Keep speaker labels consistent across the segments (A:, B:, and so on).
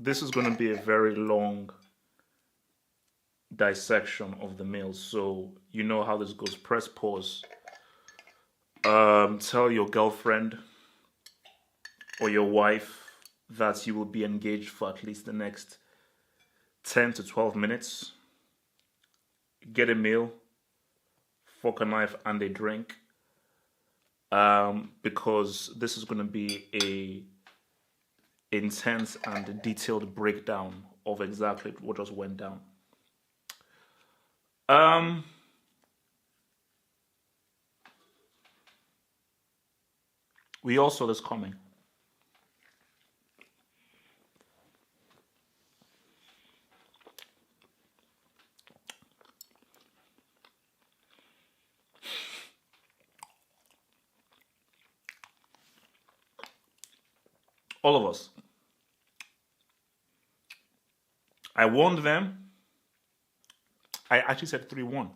A: this is going to be a very long dissection of the mail. So you know how this goes. Press pause. Tell your girlfriend or your wife that you will be engaged for at least the next 10 to 12 minutes. Get a meal, fork, a knife, and a drink. Because this is going to be a intense and detailed breakdown of exactly what just went down. We all saw this coming. All of us. I warned them. I actually said 3-1.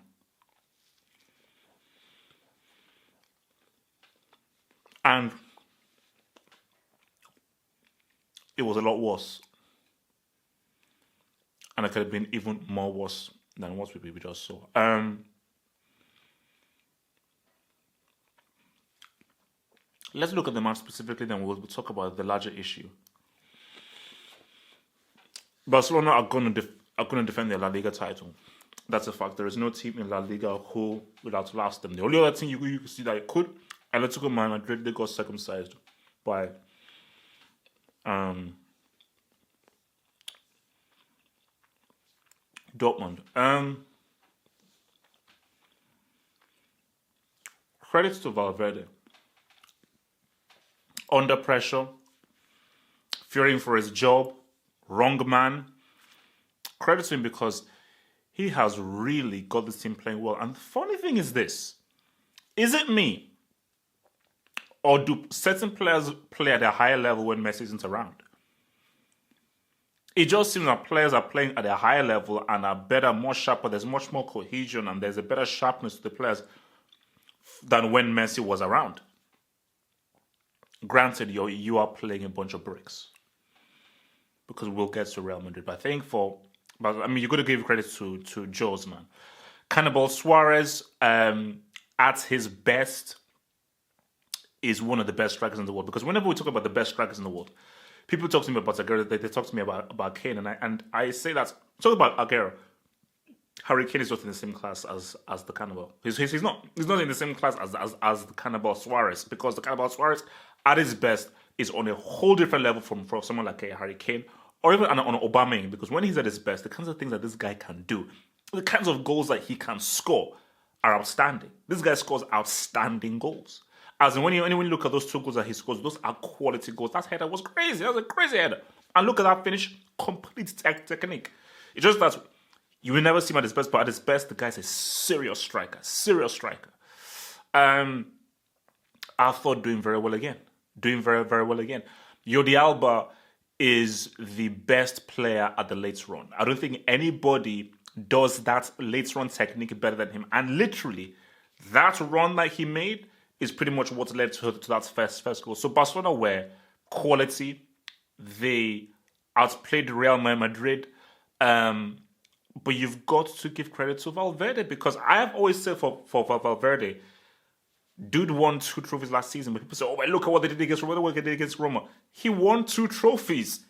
A: And it was a lot worse. And it could have been even more worse than what we just saw. Let's look at the match specifically, then we'll talk about the larger issue. Barcelona are going to defend their La Liga title. That's a fact. There is no team in La Liga who will outlast them. The only other thing you can see that it could, Atletico Madrid, they got circumcised by Dortmund. Credits to Valverde. Under pressure, fearing for his job, wrong man. Credit to him because he has really got this team playing well. And the funny thing is this. Is it me? Or do certain players play at a higher level when Messi isn't around? It just seems that players are playing at a higher level and are better, more sharper. There's much more cohesion and there's a better sharpness to the players than when Messi was around. Granted, you are playing a bunch of bricks because we'll get to Real Madrid. But I think you got to give credit to Joe's man. Cannibal Suarez, at his best, is one of the best strikers in the world. Because whenever we talk about the best strikers in the world, people talk to me about Aguero. They talk to me about Kane, and I say that talk about Aguero. Harry Kane is not in the same class as the Cannibal. He's not in the same class as the Cannibal Suarez, because the Cannibal Suarez at his best is on a whole different level from someone like Harry Kane or even on Aubameyang, because when he's at his best, the kinds of things that this guy can do, the kinds of goals that he can score are outstanding. This guy scores outstanding goals. As in when you look at those 2 goals that he scores, those are quality goals. That header was crazy. That was a crazy header. And look at that finish, complete technique. It's just that you will never see him at his best, but at his best, the guy's a serious striker. Arthur doing very well again. Doing very, very well again. Jordi Alba is the best player at the late run. I don't think anybody does that late run technique better than him. And literally, that run that he made is pretty much what led to that first goal. So Barcelona were quality. They outplayed Real Madrid. But you've got to give credit to Valverde, because I have always said for Valverde, dude won 2 trophies last season. But people say, oh, look at what they did against Roma. What they did against Roma. He won 2 trophies.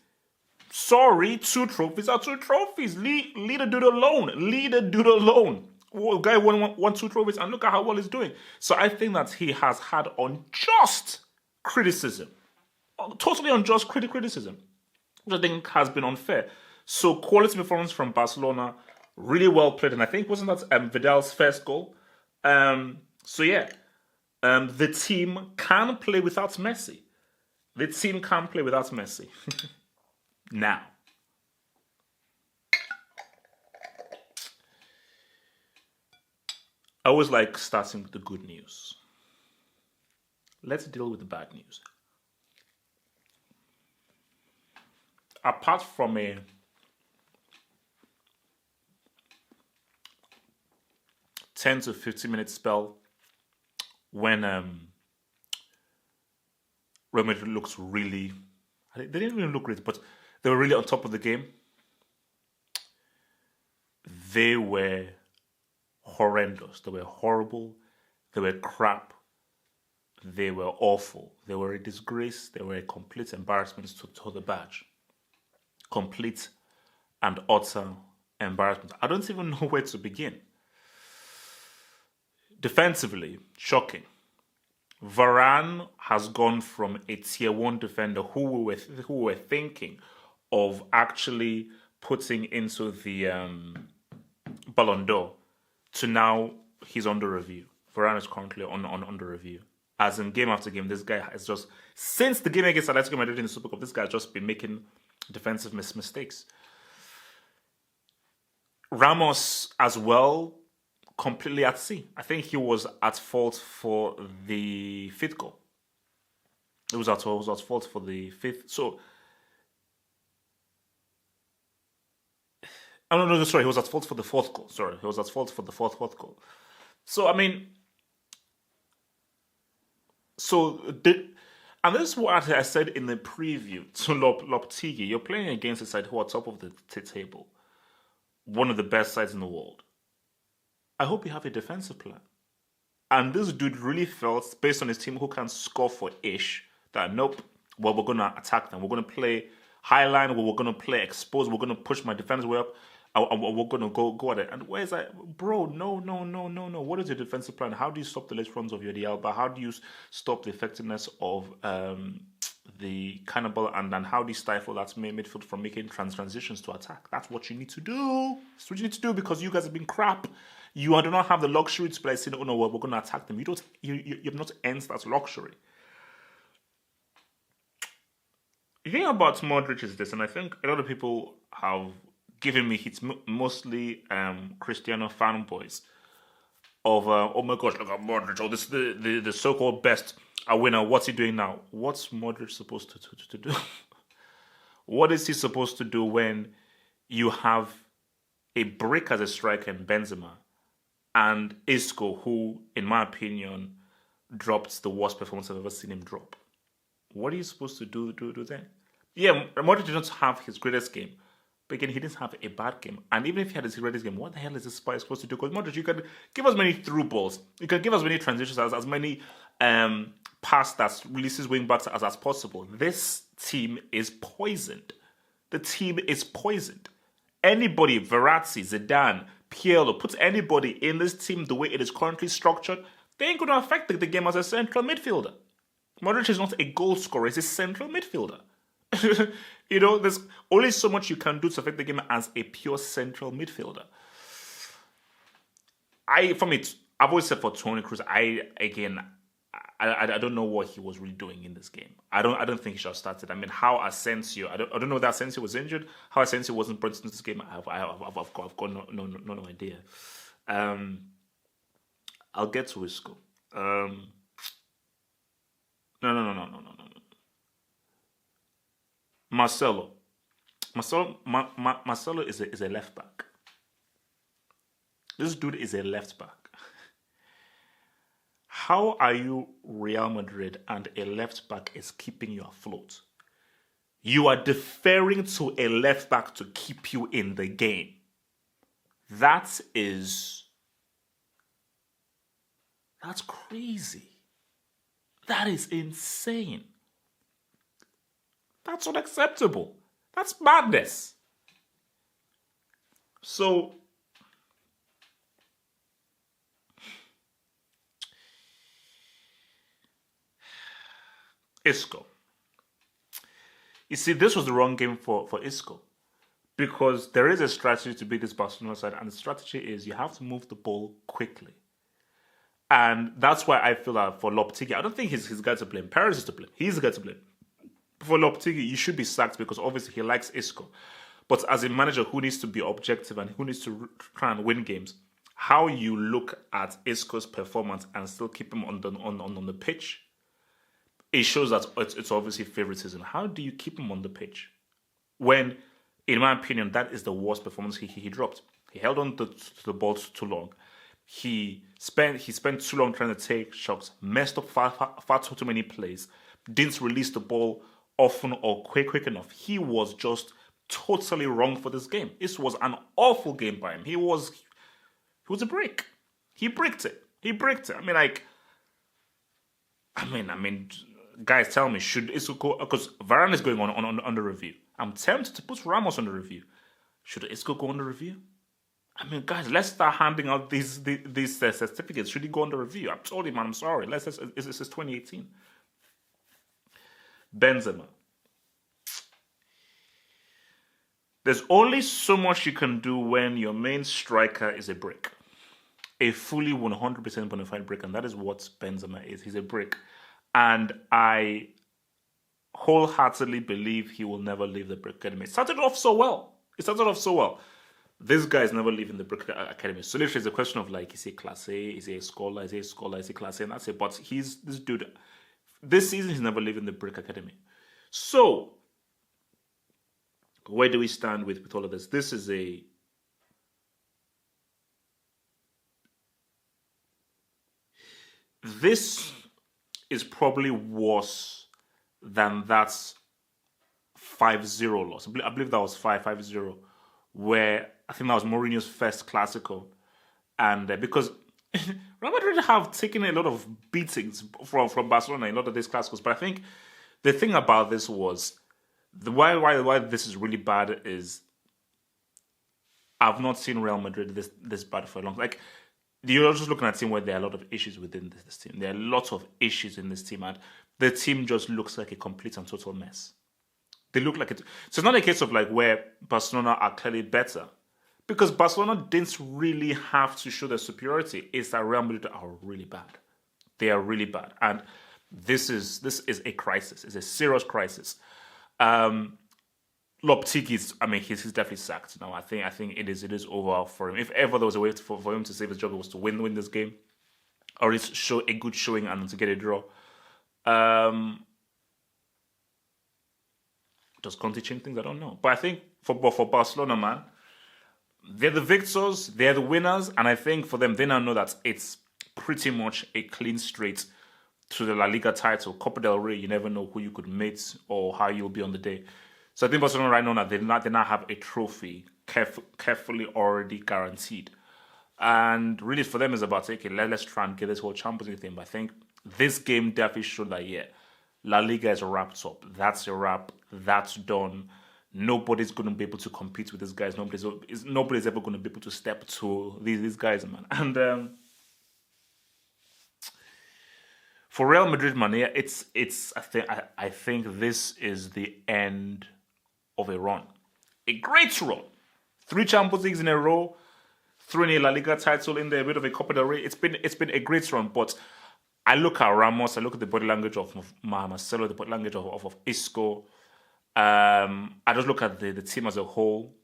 A: Sorry, 2 trophies are 2 trophies. Leave the dude alone. Well, guy won 2 trophies, and look at how well he's doing. So I think that he has had unjust criticism. Totally unjust criticism. Which I think has been unfair. So quality performance from Barcelona, really well played. And I think, wasn't that Vidal's first goal? The team can play without Messi. Now, I always like starting with the good news. Let's deal with the bad news. Apart from a 10 to 15 minute spell when Real Madrid looks really, they didn't even look great, but they were really on top of the game. They were horrendous. They were horrible. They were crap. They were awful. They were a disgrace. They were a complete embarrassment to the badge. Complete and utter embarrassment. I don't even know where to begin. Defensively, shocking. Varane has gone from a tier 1 defender who we were thinking of actually putting into the Ballon d'Or to now he's under review. Varane is currently under review. As in game after game, this guy has just, since the game against Atletico Madrid in the Super Cup, this guy has just been making defensive mistakes. Ramos as well, completely at sea. I think he was at fault for the 5th goal. It was at fault for the 5th. So, oh no, sorry, he was at fault for the 4th goal. Sorry, he was at fault for the fourth goal. So, I mean, and this is what I said in the preview to Loptigi. You're playing against a side who are top of the table, one of the best sides in the world. I hope you have a defensive plan. And this dude really felt, based on his team who can score for ish, that nope, well, we're going to attack them. We're going to play high line, we're going to play exposed, we're going to push my defense way up, and we're going to go at it. And where's that? Bro, no. What is your defensive plan? How do you stop the late runs of your Alba? How do you stop the effectiveness of the cannibal? And then how do you stifle that midfield from making transitions to attack? That's what you need to do. That's what you need to do, because you guys have been crap. You do not have the luxury to play saying, oh no, well, we're going to attack them. You have not earned that luxury. The thing about Modric is this, and I think a lot of people have given me hits, mostly Cristiano fanboys, of, oh my gosh, look at Modric, oh, this is the so-called best winner. What's he doing now? What's Modric supposed to do? What is he supposed to do when you have a brick as a striker in Benzema and Isco, who, in my opinion, dropped the worst performance I've ever seen him drop? What are you supposed to do then? Yeah, Modric did not have his greatest game, but again, he didn't have a bad game. And even if he had his greatest game, what the hell is this spy supposed to do? Because Modric, you can give us many through balls, you can give us many transitions, as many pass that releases wing backs as possible. This team is poisoned. The team is poisoned. Anybody, Verratti, Zidane, Pirlo, put anybody in this team the way it is currently structured, they ain't going to affect the game as a central midfielder. Modric is not a goal scorer, he's a central midfielder. There's only so much you can do to affect the game as a pure central midfielder. I've always said for Toni Kroos, I don't know what he was really doing in this game. I don't think he should have started. I mean, how Asensio, I don't know that Asensio was injured, how Asensio wasn't brought into this game, I've got no idea. I'll get to Isco. No. Marcelo is a left back. This dude is a left back. How are you Real Madrid and a left back is keeping you afloat? You are deferring to a left back to keep you in the game. That's crazy. That is insane. That's unacceptable. That's madness. So, Isco. You see, this was the wrong game for Isco, because there is a strategy to beat this Barcelona side, and the strategy is you have to move the ball quickly. And that's why I feel that for Loptigi, I don't think he's the guy to blame. Perez is to blame. He's the guy to blame. For Loptigi, you should be sacked because obviously he likes Isco. But as a manager who needs to be objective and who needs to try and win games, how you look at Isco's performance and still keep him on the pitch, it shows that it's obviously favoritism. How do you keep him on the pitch when, in my opinion, that is the worst performance he dropped? He held on to the ball too long. He spent too long trying to take shots, messed up far too many plays, didn't release the ball often or quick enough. He was just totally wrong for this game. This was an awful game by him. He was a brick. He bricked it. He bricked it. I mean, guys, tell me, should Isco, because Varane is going on under review. I'm tempted to put Ramos on the review. Should Isco go on the review? I mean, guys, let's start handing out these certificates. Should he go on the review? I told him, I'm sorry. This is 2018. Benzema. There's only so much you can do when your main striker is a brick. A fully 100% bona fide brick, and that is what Benzema is. He's a brick. And I wholeheartedly believe he will never leave the Brick Academy. It started off so well. This guy is never leaving the Brick Academy. So literally it's a question of like, is he class A? Is he a scholar? Is he a scholar? Is he class A? And that's it. But he's this dude. This season he's never leaving the Brick Academy. So where do we stand with all of this? This is probably worse than that 5-0 loss. I believe that was 5-0, where I think that was Mourinho's first Clasico. And because Real Madrid have taken a lot of beatings from Barcelona in a lot of these Clásicos, but I think the thing about this was, why this is really bad is I've not seen Real Madrid this bad for a long time. Like, you're just looking at a team where there are a lot of issues within this team. There are lots of issues in this team, and the team just looks like a complete and total mess. They look like it. So it's not a case of like where Barcelona are clearly better, because Barcelona didn't really have to show their superiority. It's that Real Madrid are really bad. They are really bad, and this is a crisis. It's a serious crisis. Lopetegui, he's definitely sacked now. I think it is over for him. If ever there was a way for him to save his job, it was to win this game, or at least show a good showing and to get a draw. Does Conte change things? I don't know. But I think for Barcelona, man, they're the victors, they're the winners, and I think for them, they now know that it's pretty much a clean straight to the La Liga title. Copa del Rey, you never know who you could meet or how you'll be on the day. So I think Barcelona right now, they now have a trophy carefully already guaranteed. And really for them is about, okay, let's try and get this whole Champions League thing. But I think this game definitely showed that, yeah, La Liga is wrapped up. That's a wrap. That's done. Nobody's going to be able to compete with these guys. Nobody's ever going to be able to step to these guys, man. And for Real Madrid, man, yeah, I think this is the end of a run. A great run. 3 Champions Leagues in a row, 3 La Liga title in there, a bit of a Copa del Rey. It's been a great run, but I look at Ramos, I look at the body language of Marcelo, the body language of Isco. I just look at the team as a whole.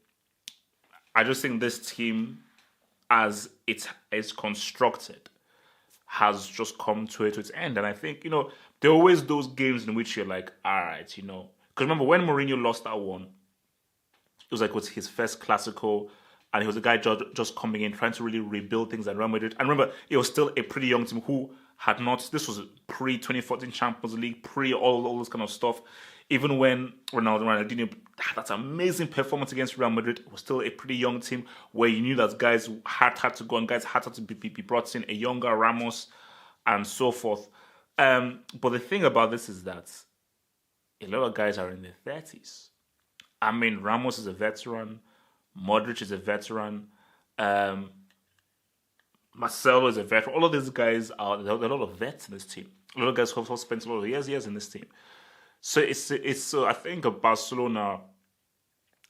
A: I just think this team, as it is constructed, has just come to its end. And I think, there are always those games in which you're like, all right, because remember when Mourinho lost that one, it was like his first Clasico, and he was a guy just coming in, trying to really rebuild things at Real Madrid. And remember, it was still a pretty young team who had not, this was pre-2014 Champions League, pre all this kind of stuff. Even when Ronaldinho had that amazing performance against Real Madrid, it was still a pretty young team where you knew that guys had to go and guys had to be brought in, a younger Ramos and so forth. But the thing about this is that a lot of guys are in their 30s. Ramos is a veteran. Modric is a veteran. Marcelo is a veteran. All of these guys are a lot of vets in this team. A lot of guys who have spent a lot of years in this team. So it's I think of Barcelona,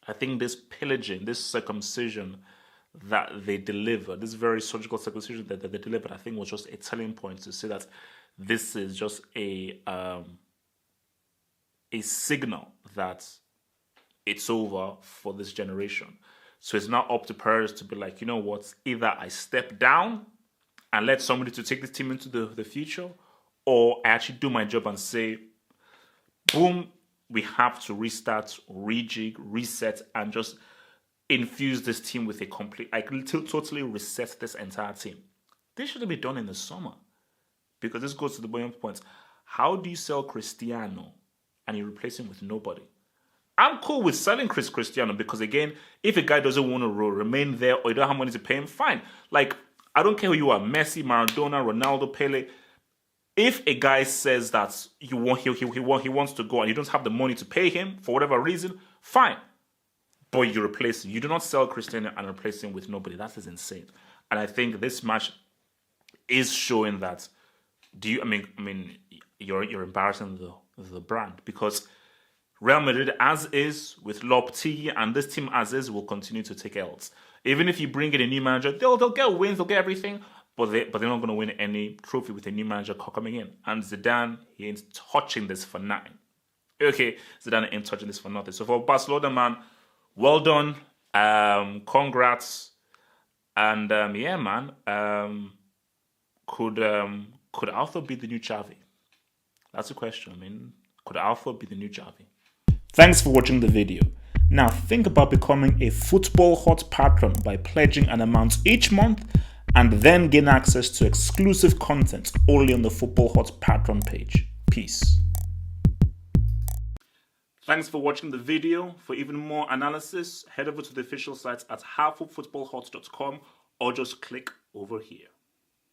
A: I think this pillaging, this circumcision that they delivered, this very surgical circumcision that they delivered, I think was just a telling point to say that this is just a signal that it's over for this generation. So it's now up to Perez to be like, you know what, either I step down and let somebody to take this team into the future, or I actually do my job and say, boom, we have to restart, rejig, reset, and just infuse this team with a complete, totally reset this entire team. This shouldn't be done in the summer, because this goes to the boiling point. How do you sell Cristiano and you replace him with nobody. I'm cool with selling Cristiano because, again, if a guy doesn't want to remain there or you don't have money to pay him, fine. Like, I don't care who you are, Messi, Maradona, Ronaldo, Pele. If a guy says that he wants to go and you don't have the money to pay him for whatever reason, fine. But you replace him. You do not sell Cristiano and replace him with nobody. That is insane. And I think this match is showing that. You're embarrassing the brand, because Real Madrid as is with Lopetegui and this team as is will continue to take L's. Even if you bring in a new manager, they'll get wins, they'll get everything, but they're not going to win any trophy with a new manager coming in. And Zidane, he ain't touching this for nothing. Okay, Zidane ain't touching this for nothing. So for Barcelona, man, well done. Congrats. And yeah, man. Could Arthur be the new Xavi? That's the question. I mean, could Arthur be the new Xavi? Thanks for watching the video. Now think about becoming a Football Hot patron by pledging an amount each month and then gain access to exclusive content only on the Football Hot patron page. Peace. Thanks for watching the video. For even more analysis, head over to the official site at halfoffootballhot.com or just click over here.